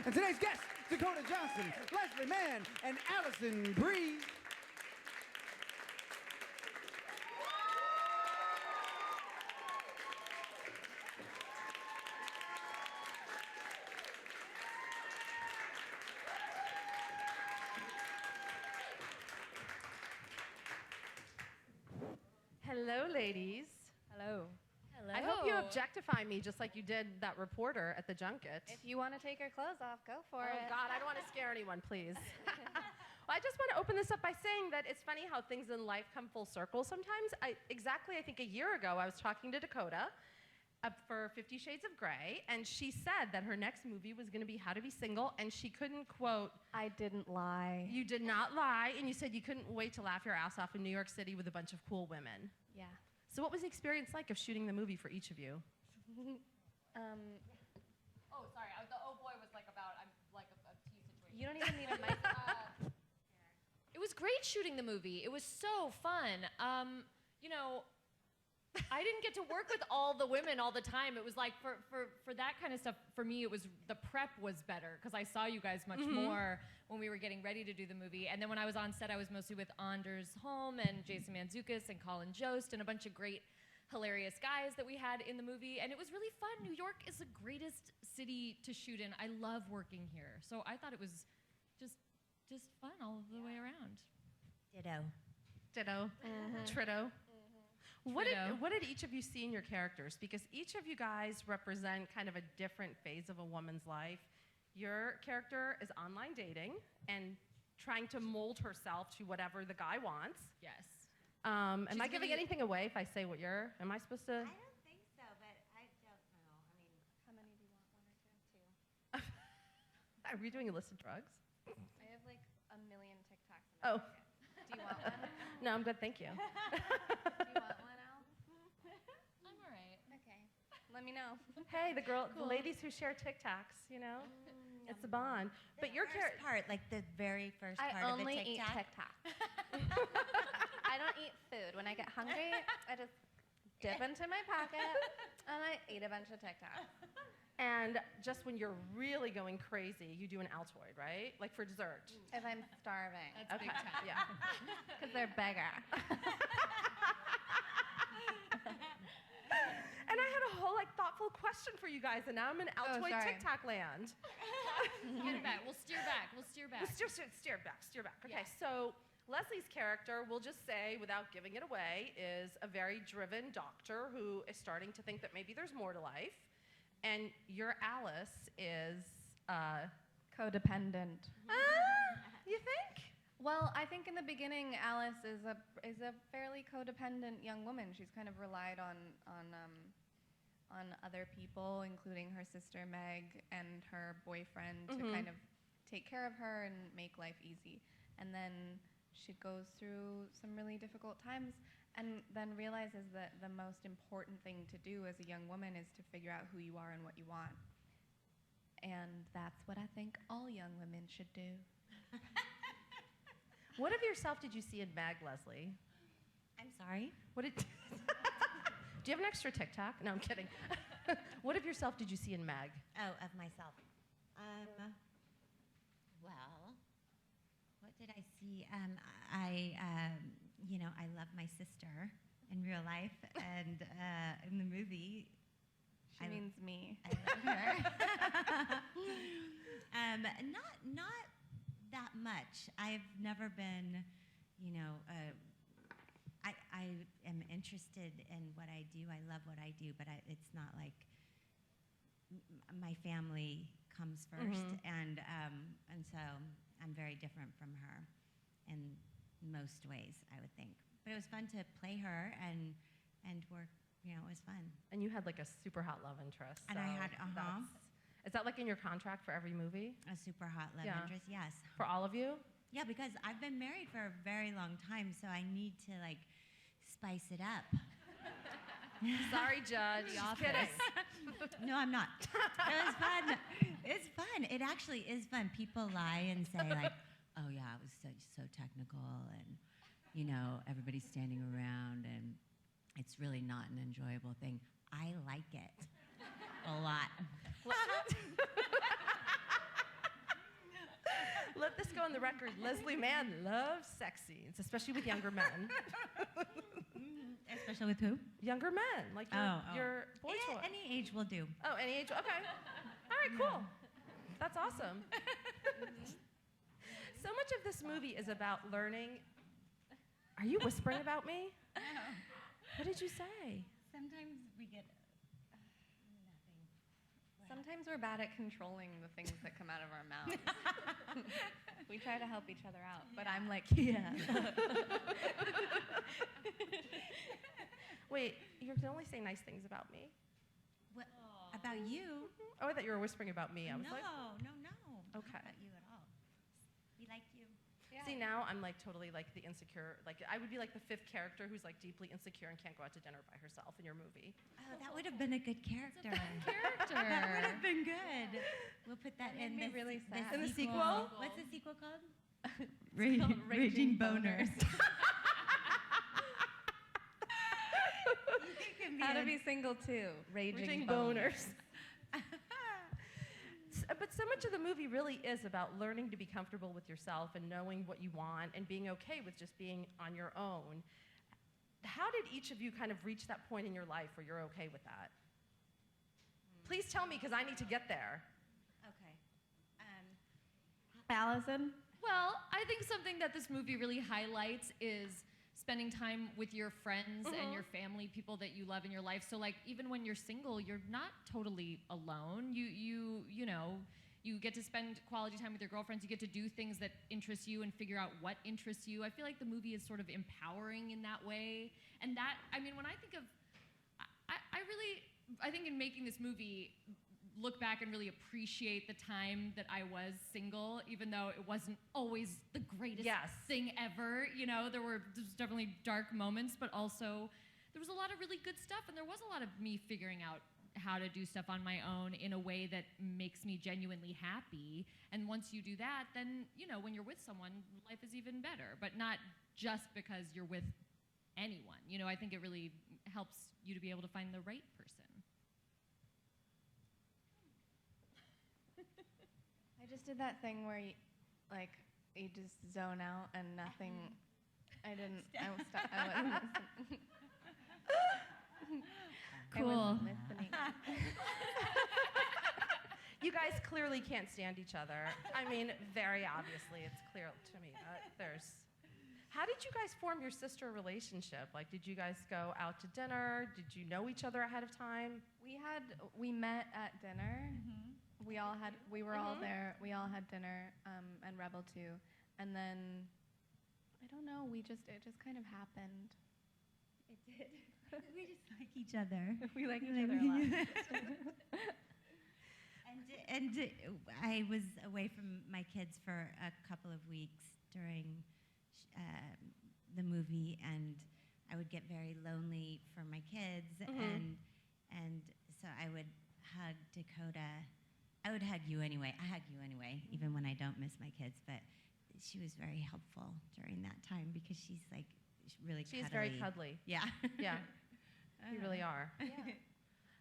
And today's guests, Dakota Johnson, Leslie Mann, and Alison Brie. Hello, ladies. Hello. Hello. I hope you objectify me just like you did that reporter at the junket. If you want to take your clothes off, go for Oh, it. God, I don't want to scare anyone, please. Well, I just want to open this up by saying that it's funny how things in life come full circle sometimes. I think a year ago, I was talking to Dakota for 50 Shades of Grey, and she said that her next movie was going to be How to Be Single, and she couldn't quote. I didn't lie. You did not lie, and you said you couldn't wait to laugh your ass off in New York City with a bunch of cool women. Yeah. So what was the experience like of shooting the movie for each of you? Oh, sorry. The oh boy was like about like a tea situation. You don't even need a mic. It was great shooting the movie. It was so fun. You know, I didn't get to work with all the women all the time. It was like for that kind of stuff, for me, it was the prep was better because I saw you guys much more when we were getting ready to do the movie. And then when I was on set, I was mostly with Anders Holm and Jason Mantzoukas and Colin Jost and a bunch of great, hilarious guys that we had in the movie. And it was really fun. New York is the greatest city to shoot in. I love working here. So I thought it was just fun all the way around. Ditto. Tritto. What did each of you see in your characters? Because each of you guys represent kind of a different phase of a woman's life. Your character is online dating and trying to mold herself to whatever the guy wants. Yes. Am I giving anything away if I say what you're? Am I supposed to? I don't think so, but I don't know. I mean, How many do you want? One or two? Are we doing a list of drugs? I have like a million TikToks in my Oh. pocket. Do you want one? No, I'm good, thank you. Do you want one, Al? I'm all right. Okay. Let me know. Hey, the ladies who share TikToks, you know, it's a bond. But your first part, like the very first I part of a only eat TikTok. TikTok. I don't eat food. When I get hungry, I just dip into my pocket and I eat a bunch of TikToks. And just when you're really going crazy, you do an Altoid, right? Like for dessert. If I'm starving. That's big time. Yeah. Because they're bigger. And I had a whole thoughtful question for you guys, and now I'm in Altoid sorry. TikTok land. Get it back. We'll steer back. We'll steer back. Steer back. Okay, Yeah. so Leslie's character, we'll just say, without giving it away, is a very driven doctor who is starting to think that maybe there's more to life. And your Alice is, Codependent. you think? Well, I think in the beginning, Alice is a fairly codependent young woman. She's kind of relied on other people, including her sister Meg and her boyfriend, to kind of take care of her and make life easy. And then she goes through some really difficult times, and then realizes that the most important thing to do as a young woman is to figure out who you are and what you want. And that's what I think all young women should do. What of yourself did you see in Mag, Leslie? I'm sorry? What did? Do you have an extra TikTok? No, I'm kidding. What of yourself did you see in Mag? Oh, of myself. Well, what did I see? I love my sister in real life, and in the movie, She means me. I love her. Not that much. I've never been, I am interested in what I do. I love what I do, but it's not like my family comes first, and so I'm very different from her in most ways, I would think. But it was fun to play her and work. It was fun. And you had like a super hot love interest. And I had, Is that like in your contract for every movie? a super hot love Yeah. interest, yes. For all of you? Yeah, because I've been married for a very long time, so I need to spice it up. Sorry, Judge. Just kidding. No, I'm not. It was fun. It's fun. It actually is fun. People lie and say oh yeah, it was so technical, and everybody's standing around, and it's really not an enjoyable thing. I like it a lot. let this go on the record. Leslie Mann loves sex scenes, especially with younger men. Especially with who? Younger men, like your boy toy. Any age will do. Oh, any age? Okay. All right, cool. That's awesome. So much of this movie is about learning. Are you whispering about me? No. What did you say? Sometimes we get nothing. Sometimes we're bad at controlling the things that come out of our mouths. We try to help each other out, but I'm like, yeah. Wait, you can only say nice things about me. What about you? Oh, I thought you were whispering about me. I was no, like, no. Okay. Not about you at all. We like you. Yeah. see, now I'm like totally like the insecure, like I would be like the fifth character who's like deeply insecure and can't go out to dinner by herself in your movie. Oh, that would have been a good character. Character. That would have been good. We'll put that That in made me this, really sad. In the sequel? What's the sequel called? called Raging Boners. How to be single too. Raging boners. But so much of the movie really is about learning to be comfortable with yourself and knowing what you want and being okay with just being on your own. How did each of you kind of reach that point in your life where you're okay with that? Please tell me, because I need to get there. Okay. Alison? Well, I think something that this movie really highlights is spending time with your friends and your family, people that you love in your life. So like even when you're single, you're not totally alone. You know, you get to spend quality time with your girlfriends. You get to do things that interest you and figure out what interests you. I feel like the movie is sort of empowering in that way. And that, I mean, when I think of, I think in making this movie, look back and really appreciate the time that I was single, even though it wasn't always the greatest thing ever. You know, there was definitely dark moments, but also there was a lot of really good stuff, and there was a lot of me figuring out how to do stuff on my own in a way that makes me genuinely happy. And once you do that, then, you know, when you're with someone, life is even better, but not just because you're with anyone. You know, I think it really helps you to be able to find the right person. I just did that thing where you just zone out and nothing. I wasn't Cool. I wasn't listening. You guys clearly can't stand each other. I mean, very obviously, it's clear to me that there's... How did you guys form your sister relationship? Like, did you guys go out to dinner? Did you know each other ahead of time? We met at dinner. We were all there. We all had dinner, and Rebel too. And then, I don't know, it just kind of happened. It did. We just like each other. We like each other a lot. And I was away from my kids for a couple of weeks during the movie, and I would get very lonely for my kids, and so I would hug Dakota. I would hug you anyway. I hug you anyway, even when I don't miss my kids. But she was very helpful during that time because she's like really cuddly. She's very cuddly. Yeah. Yeah. You really are.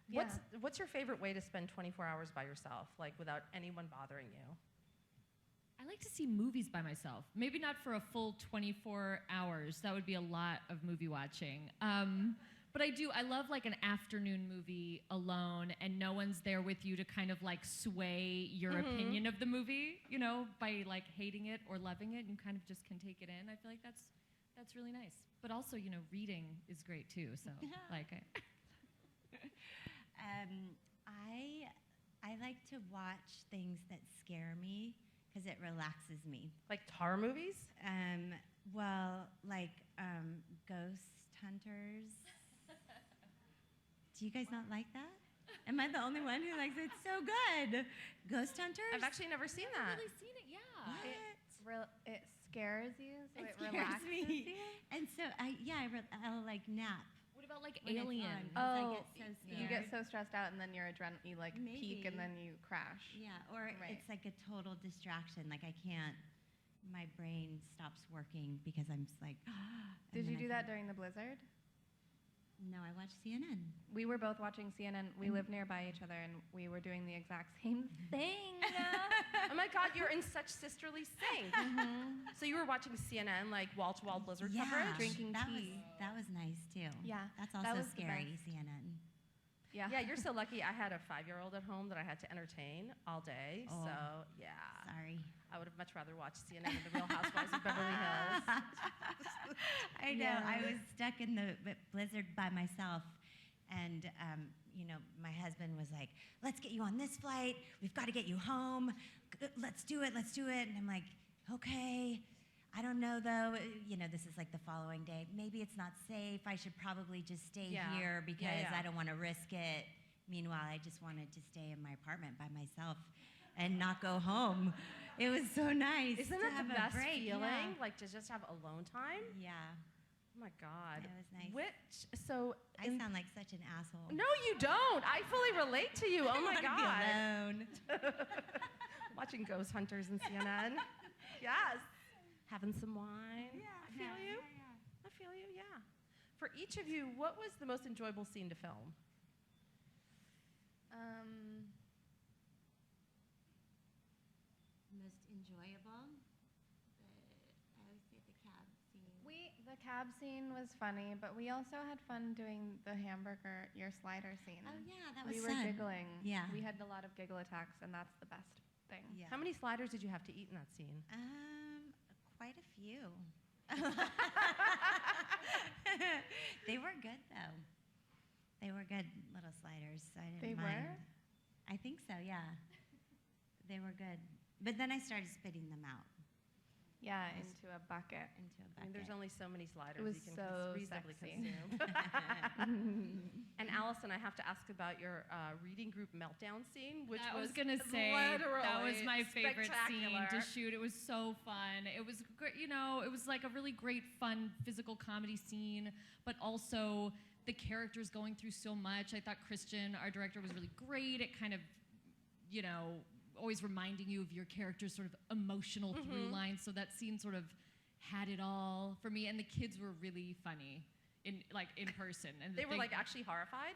Yeah. What's your favorite way to spend 24 hours by yourself, like without anyone bothering you? I like to see movies by myself. Maybe not for a full 24 hours. That would be a lot of movie watching. But I love like an afternoon movie alone and no one's there with you to kind of like sway your opinion of the movie, you know, by like hating it or loving it, and you kind of just can take it in. I feel like that's really nice. But also, you know, reading is great too, so like I like to watch things that scare me because it relaxes me. Like tar movies? Ghost hunters. Do you guys not like that? Am I the only one who likes it? It's so good. Ghost hunters? I've actually never seen I've that. really seen it, yeah. What? It scares you, so it scares relaxes me. you. And so I'll like nap. What about like When it's Alien? on. I get so You get scared. so stressed out, and then your you like peak, and Maybe. then you crash. Yeah, or Right. it's like a total distraction. Like I can't, my brain stops working because I'm just like, and Did you then do that during the blizzard? No, I watched CNN. We were both watching CNN. We live nearby each other, and we were doing the exact same thing. Oh my God, you're in such sisterly sync. So you were watching CNN, like wall-to-wall Blizzard Yeah, coverage? Drinking tea. That was nice too. Yeah, That's that also was the scary, best. CNN. Yeah. Yeah, you're so lucky. I had a 5-year-old at home that I had to entertain all day. Oh. So, yeah. Sorry. I would have much rather watched CNN than The Real Housewives of Beverly Hills. I know. Yeah. I was stuck in the blizzard by myself, and my husband was like, "Let's get you on this flight. We've got to get you home. Let's do it. Let's do it." And I'm like, "Okay. I don't know though. This is like the following day. Maybe it's not safe. I should probably just stay Yeah. here because Yeah. I don't want to risk it." Meanwhile, I just wanted to stay in my apartment by myself and not go home. It was so nice. Isn't to it have the a best break. feeling? Like to just have alone time? Yeah. Oh my God. That was nice. I I sound like such an asshole. No, you don't. I fully relate to you. Oh my I God. wanna be alone. Watching Ghost Hunters and CNN. Yes. Having some wine. Yeah, I feel you. I feel you, yeah. For each of you, what was the most enjoyable scene to film? Most enjoyable? I always say the cab scene. The cab scene was funny, but we also had fun doing the hamburger, your slider scene. Oh yeah, that was We were fun. giggling. Yeah. We had a lot of giggle attacks, and that's the best thing. Yeah. How many sliders did you have to eat in that scene? Quite a few. They were good though. They were good little sliders. So I didn't They mind. were? I think so. Yeah. They were good. But then I started spitting them out Yeah, into a bucket. into a I bucket. mean, there's only so many sliders was you can so reasonably sexy. consume. And Allison, I have to ask about your reading group meltdown scene, which I was was gonna say that was my favorite scene to spectacular. shoot. It was so fun. It was great, it was like a really great, fun physical comedy scene, but also the characters going through so much. I thought Christian, our director, was really great at kind of, always reminding you of your character's sort of emotional through line. So that scene sort of had it all for me, and the kids were really funny in person. And They were like actually horrified?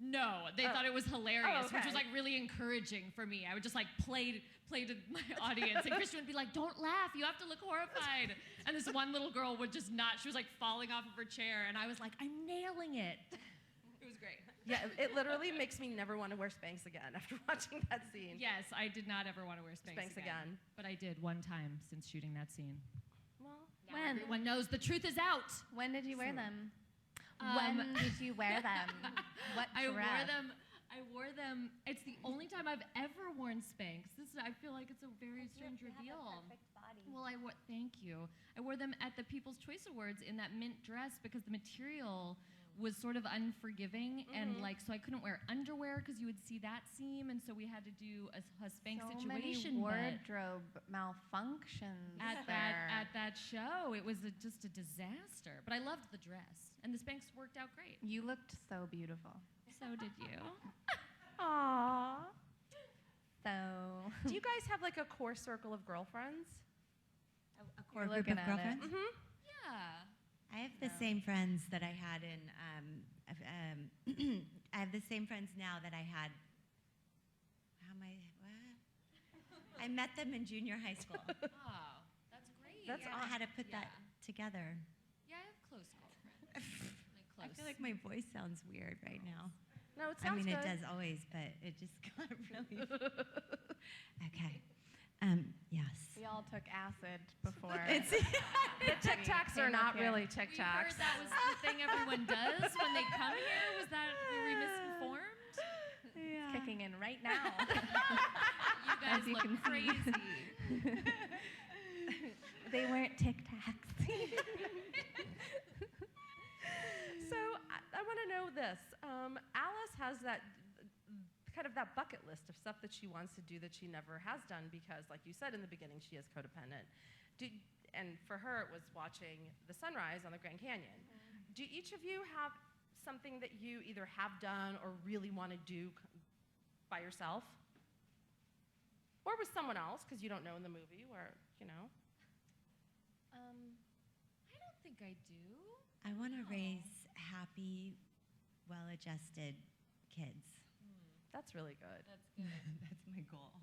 no, they thought it was hilarious, Oh, which was okay. like really encouraging for me. I would just like play to my audience, and Christian would be like, "Don't laugh, you have to look horrified." And this one little girl would just not. She was like falling off of her chair, and I was like, "I'm nailing it." It was great. Yeah, it literally makes me never want to wear Spanx again after watching that scene. Yes, I did not ever want to wear Spanx, Spanx again. but I did one time since shooting that scene. Well, Now When? everyone knows the truth is out. When did you wear them? Um, When did you wear them? What I dress? wore them. It's the only time I've ever worn Spanx. I feel like it's a very strange reveal. Well, thank you. I wore them at the People's Choice Awards in that mint dress because the material was sort of unforgiving, and so I couldn't wear underwear because you would see that seam, and so we had to do a Spanx so situation. many but wardrobe malfunctions at that show, it was just a disaster. But I loved the dress, and the Spanx worked out great. You looked so beautiful. So did you. aww. So Do you guys have like a core circle of girlfriends? A core You're group looking of at it. girlfriends? Yeah. I have the same friends that I had in. I have the same friends now that I had. What? I met them in junior high school. Oh, that's great. That's I had to put that together. Yeah, I have close girlfriends. Like close. I feel like my voice sounds weird right now. No, it I sounds mean, good. it does always, but it just got really. Okay. Yes. we all took acid before. It's The Tic Tacs are Came up not here. really Tic We heard Tacs. that was the thing everyone does when they come here. Were we misinformed? kicking in right now. You guys As you look can see. crazy. They weren't Tic Tacs. So I want to know this. Alice has that kind of that bucket list of stuff that she wants to do that she never has done because, like you said in the beginning, she is codependent. And for her, it was watching the sunrise on the Grand Canyon. Do each of you have something that you either have done or really want to do by yourself? Or with someone else, because you don't know in the movie, where, I don't think I do. I want to raise happy, well-adjusted kids. That's really good. That's good. That's my goal.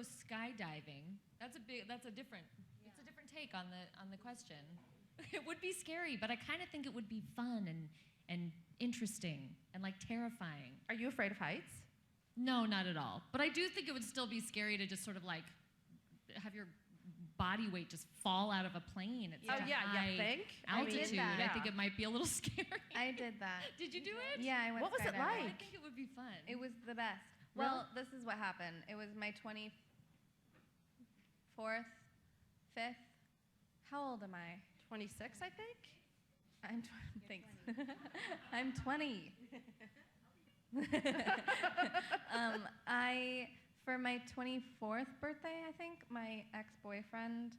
go skydiving. That's a different take on the question. It would be scary, but I kind of think it would be fun and interesting and like terrifying. Are you afraid of heights? No, not at all. But I do think it would still be scary to just sort of like have your body weight just fall out of a plane at such a high you think? altitude. that. I think it might be a little scary. I did that. Did you do it? Yeah, I went What was it skydiving. like? I think it would be fun. It was the best. Well, this is what happened. It was my 24th, 5th. How old am I? 26, I think. Thanks. I'm 20. For my 24th birthday, I think, my ex-boyfriend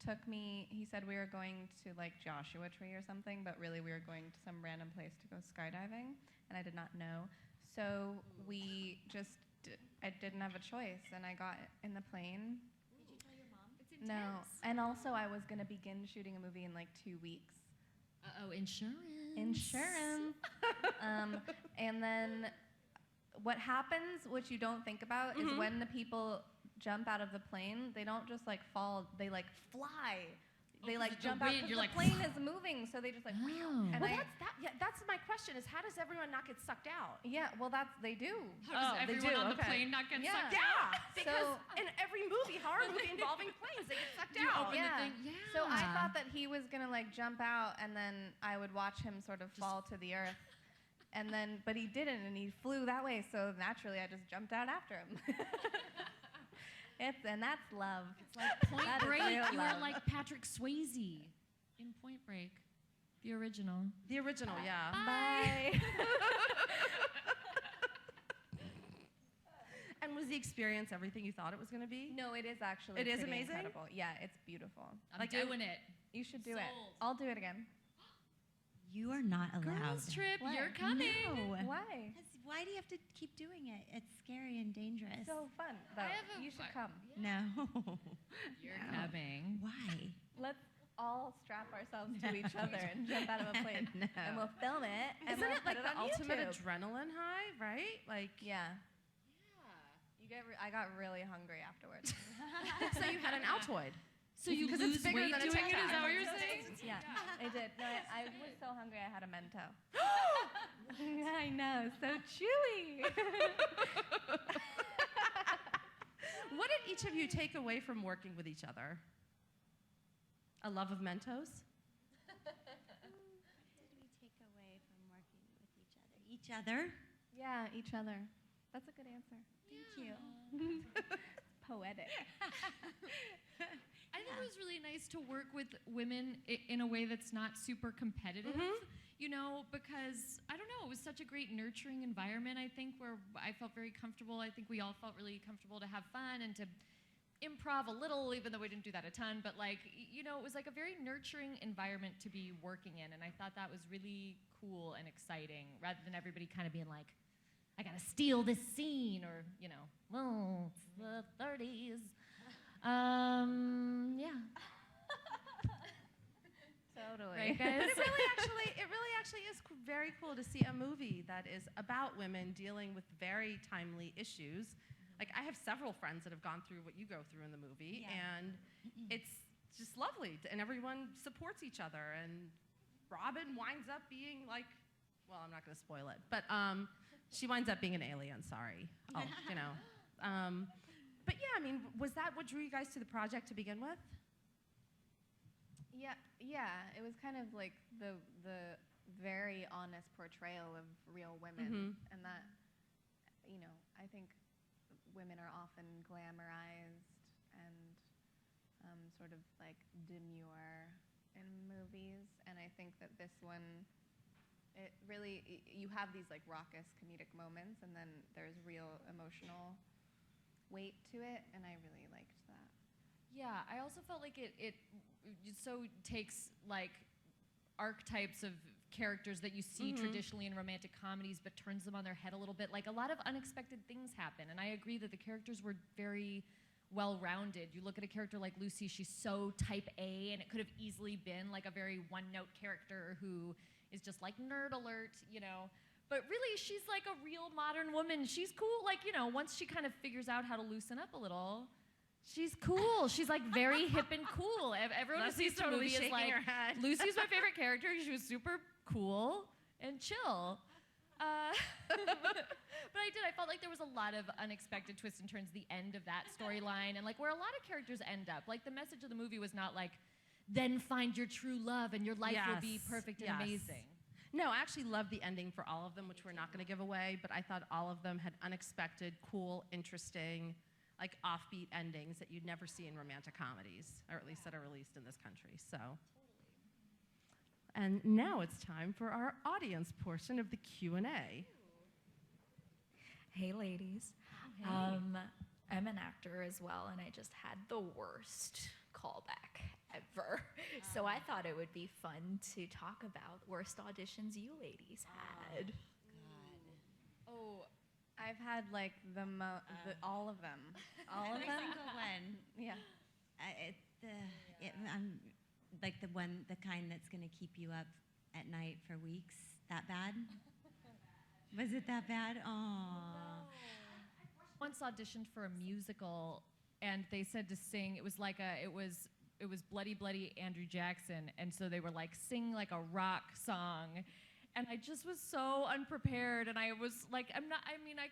took me, he said we were going to like Joshua Tree or something, but really we were going to some random place to go skydiving, and I did not know. So I didn't have a choice, and I got in the plane. Did you tell your mom? It's No, intense. and also I was gonna begin shooting a movie in like 2 weeks. Uh-oh, insurance. Insurance. And then what happens, which you don't think about, is when the people jump out of the plane, they don't just like fall, they like fly. They like the jump out wind, because you're the like, plane is moving, so they just like. Oh. And Well, that's my question: is how does everyone not get sucked out? yeah, well they do. How does they everyone do, on the okay. plane not get Yeah. sucked Yeah, out? because So- in every horror movie involving planes, they get sucked You out. open the thing. Yeah. So I thought that he was gonna like jump out, and then I would watch him sort of fall to the earth. And then, but he didn't, and he flew that way. So naturally, I just jumped out after him. And that's love. It's like Point That is Break. real You love. were like Patrick Swayze in Point Break, the original. The original, yeah. Bye. And was the experience everything you thought it was going to be? No, it is actually. It is pretty amazing? Incredible. Yeah, it's beautiful. I'm Like, doing it. You should do it. Sold. I'll do it again. You are not allowed. Girls trip, What? you're coming. No. Why? Why do you have to keep doing it? It's scary and dangerous. So fun. Though. You should come. No. You're No. coming. Why? Let's all strap ourselves to each other and jump out of a plane, No. and we'll film it. And Isn't we'll it like put the on ultimate YouTube. adrenaline high, right? Like, Yeah. I got really hungry afterwards. so you had an Altoid. So you 'Cause lose it's bigger weight than a doing Tic it? Is Tac. that what you're saying? Yeah, I did. No, I was so hungry I had a Mento. I know, so chewy. What did each of you take away from working with each other? A love of Mentos? What did we take away from working with each other? Each other? Yeah, each other. That's a good answer. Thank you. Poetic. I think it was really nice to work with women in a way that's not super competitive, you know, because, I don't know, it was such a great nurturing environment, I think, where I felt very comfortable. I think we all felt really comfortable to have fun and to improv a little, even though we didn't do that a ton, but like, you know, it was like a very nurturing environment to be working in, and I thought that was really cool and exciting, rather than everybody kind of being like, I gotta steal this scene, or, you know, well, it's the 30s. Yeah. Totally. Right, But guys? it really actually is very cool to see a movie that is about women dealing with very timely issues. Like, I have several friends that have gone through what you go through in the movie, and it's just lovely, and everyone supports each other, and Robin winds up being like, well, I'm not going to spoil it, but she winds up being an alien, sorry. Oh, you know. But yeah, I mean, was that what drew you guys to the project to begin with? Yeah. It was kind of like the very honest portrayal of real women, and that, you know, I think women are often glamorized and sort of like demure in movies, and I think that this one, it really, you have these like raucous comedic moments, and then there's real emotional weight to it, and I really liked that. Yeah, I also felt like it so takes like archetypes of characters that you see traditionally in romantic comedies, but turns them on their head a little bit. Like, a lot of unexpected things happen, and I agree that the characters were very well-rounded. You look at a character like Lucy, she's so type A, and it could have easily been like a very one-note character who is just like nerd alert, you know. But really, she's like a real modern woman. She's cool. Like, you know, once she kind of figures out how to loosen up a little, she's cool. She's like very hip and cool. Everyone who sees the movie is like, Lucy's my favorite character. She was super cool and chill. But I felt like there was a lot of unexpected twists and turns at the end of that storyline, and like where a lot of characters end up. Like the message of the movie was not like, then find your true love and your life will be perfect and amazing. No, I actually loved the ending for all of them, which we're not going to give away, but I thought all of them had unexpected, cool, interesting, like offbeat endings that you'd never see in romantic comedies, or at least that are released in this country. So. And now it's time for our audience portion of the Q&A. Hey, ladies. Hey. I'm an actor as well, and I just had the worst callback ever. So I thought it would be fun to talk about worst auditions you ladies had. Oh, I've had like all of them. All of Every them? single one. Yeah. I'm like the kind that's going to keep you up at night for weeks. That bad? Was it that bad? Aww. Once auditioned for a musical, and they said to sing. It was like it was Bloody Bloody Andrew Jackson, and so they were like sing like a rock song, and I just was so unprepared, and I was like, I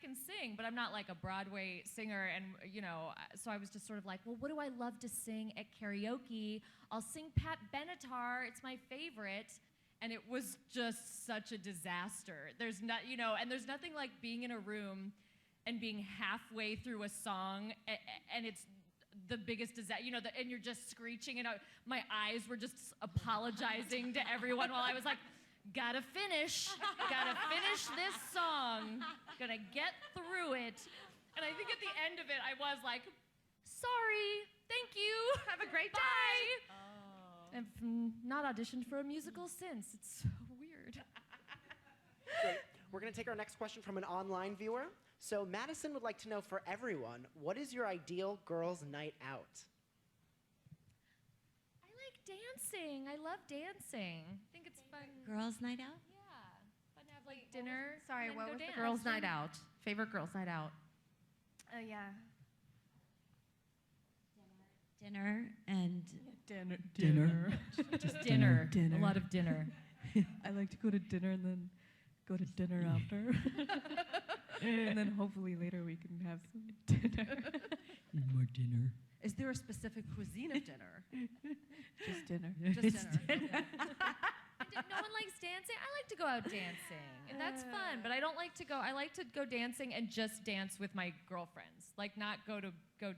can sing, but I'm not like a Broadway singer, and you know, so I was just sort of like, well, what do I love to sing at karaoke? I'll sing Pat Benatar. It's my favorite. And it was just such a disaster. There's not, you know, and there's nothing like being in a room and being halfway through a song and it's the biggest disaster, you know, and you're just screeching and my eyes were just apologizing to everyone while I was like, gotta finish this song, gonna get through it. And I think at the end of it, I was like, sorry, thank you, have a great day. I've not auditioned for a musical since. It's so weird. Great. We're going to take our next question from an online viewer. So Madison would like to know for everyone, what is your ideal girls' night out? I like dancing. I love dancing. I think it's fun. Girls' night out? Yeah. Fun to have like dinner. Sorry, and then what go was the dance. Girls' night out. Favorite girls' night out. Yeah. Dinner and Dinner. Just dinner. Dinner. A lot of dinner. I like to go to dinner and then go to dinner after. And then hopefully later we can have some dinner. More dinner. Is there a specific cuisine of dinner? Just dinner. Just dinner. No one likes dancing. I like to go out dancing, and that's fun. But I don't like to go. I like to go dancing and just dance with my girlfriends. Like not go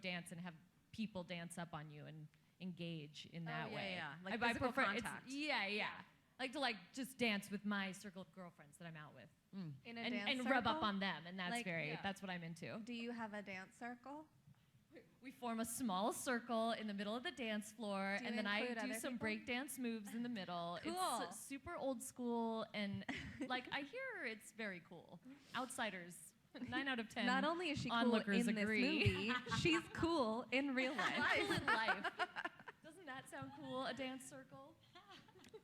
dance and have people dance up on you and engage in that way. Yeah. Like I physical prefer contact. Yeah. I like to like just dance with my circle of girlfriends that I'm out with, In a and dance rub up circle? on them, and that's Like, that's what I'm into. Do you have a dance circle? We form a small circle in the middle of the dance floor, Do you and then I include do other some people? break dance moves in the middle. Cool. It's super old school, and like I hear it's very cool. Outsiders, 9 out of 10. Not only is she cool onlookers in agree. this movie, she's cool in real life. Cool in life. Doesn't that sound cool? A dance circle?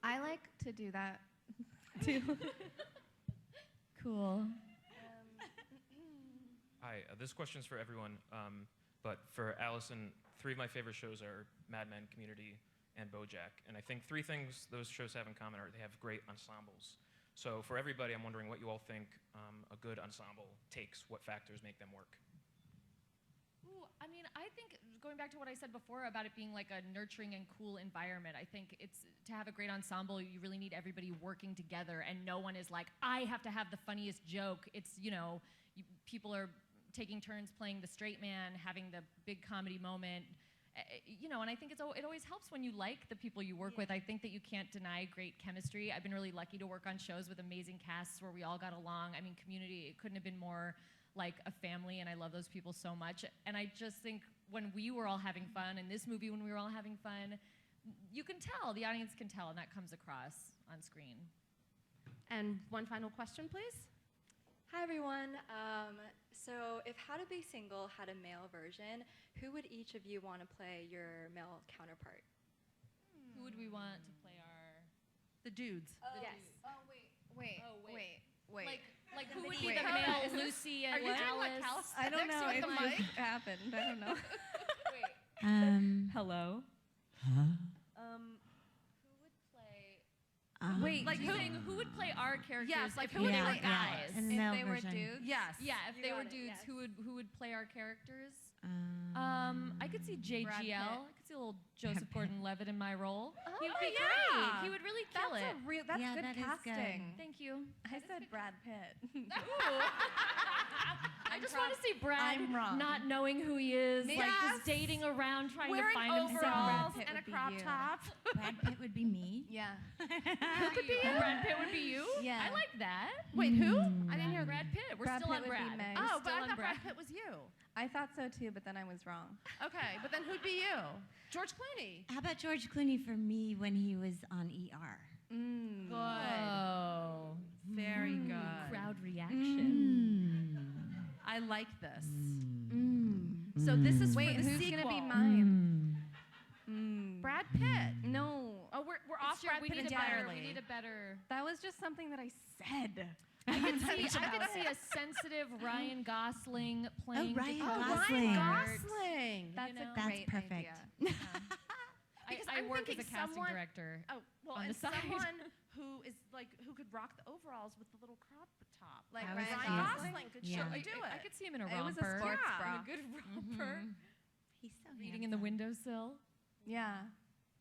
I like to do that too. Cool. Hi, this question's for everyone, but for Alison, 3 of my favorite shows are Mad Men, Community, and BoJack. And I think 3 things those shows have in common are they have great ensembles. So for everybody, I'm wondering what you all think a good ensemble takes, what factors make them work. Ooh, I mean, I think going back to what I said before about it being like a nurturing and cool environment, I think it's to have a great ensemble, you really need everybody working together, and no one is like, I have to have the funniest joke. It's, you know, people are taking turns playing the straight man, having the big comedy moment. You know, and I think it always helps when you like the people you work with. I think that you can't deny great chemistry. I've been really lucky to work on shows with amazing casts where we all got along. I mean, Community, it couldn't have been more like a family, and I love those people so much. And I just think when we were all having fun, in this movie when we were all having fun, you can tell, the audience can tell, and that comes across on screen. And one final question, please. Hi everyone. So if How to Be Single had a male version, who would each of you want to play your male counterpart? Who would we want to play our... The dudes. Yes. Oh wait. Oh, wait. Like Like who would be Wait. the male Lucy and Are you doing like Alice? house I don't next know. with It the just mic? happened. I don't know. Hello. Who would play? Wait, Like who- who would play our characters? Yes, like if who would they play were guys? In the if male they were version. dudes. Yes. Yeah, if You they were got it, dudes, yes. who would play our characters? Um, I could see JGL. Brad Pitt. I could see a little Joseph Gordon-Levitt in my role. he would Oh, be yeah. great. He would really kill That's it. that's Yeah, good that is good. casting. Thank you. I said Brad Pitt. I just want to see Brad I'm wrong. not knowing who he is, like Yes. just dating around, trying Wearing to find himself. overalls Brad Pitt and a would be crop you. top. Brad Pitt would be me. Yeah. Who could be you? Brad Pitt would be you? Yeah. I like that. Wait, who? I didn't hear Brad Pitt. We're Brad still Pitt on would be Brad. Meg. Oh, We're but still I on thought Brad. Brad Pitt was you. I thought so too, but then I was wrong. Okay, but then who'd be you? George Clooney. How about George Clooney for me when he was on ER? Mm. Oh, Very good. crowd reaction. I like this. Mm. So this is Wait, for the who's sequel. gonna be mine? Mm. Brad Pitt. No, Oh, we're off Sure, Brad we Pitt need entirely. we need a better. that was just something that I said. I could see a sensitive Ryan Gosling playing. Ryan Dakota. Gosling. Gosling. That's You know? a That's great perfect. idea. Because I I'm work as a thinking casting someone- director. Oh, well, on and the side. someone who is like who could rock the overalls with the little crop top, like I Ryan was Gosling, thinking- could yeah. surely do it. I could see him in a It was romper. a sports Yeah. bra. A good romper. He's so Reading in the windowsill. Yeah.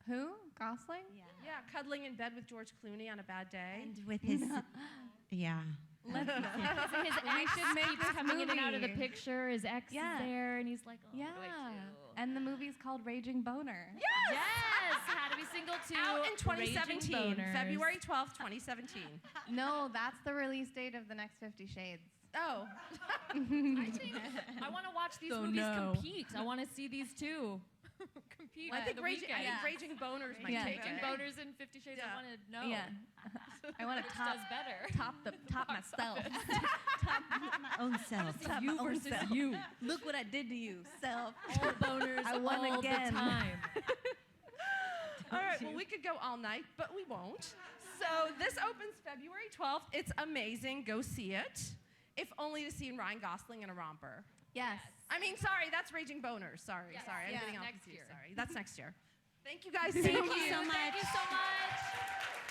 Who? Gosling? Yeah, cuddling in bed with George Clooney on a bad day. And with his, yeah. Let's His We ex should make keeps this coming in and out of the movie. picture. His ex Yeah. is there, and he's like, oh, Yeah. what do I do? And the movie's called Raging Boner. Yes, How to Be Single 2. Out in Raging 2017, Boners. February 12th, 2017. No, that's the release date of the next 50 Shades. Oh, I think I want to watch these So movies no. compete. I want to see these two compete. I at think the Raging, I weekend. think Raging Boners might Yeah. take Raging it. Boners and 50 Shades. Yeah. I want to know. Yeah. I want Which to top does better. top myself. My own self. Top You my own versus self. you. Look what I did to you, self. All boners I won all again. the time. All right, well, we could go all night, but we won't. So this opens February 12th. It's amazing. Go see it. If only to see Ryan Gosling in a romper. Yes. I mean, sorry, that's Raging Boners. Sorry, Yes. sorry. I'm Yeah. getting all Next confused. year. Sorry. That's next year. Thank you guys Thank so you much. so much. Thank you so much.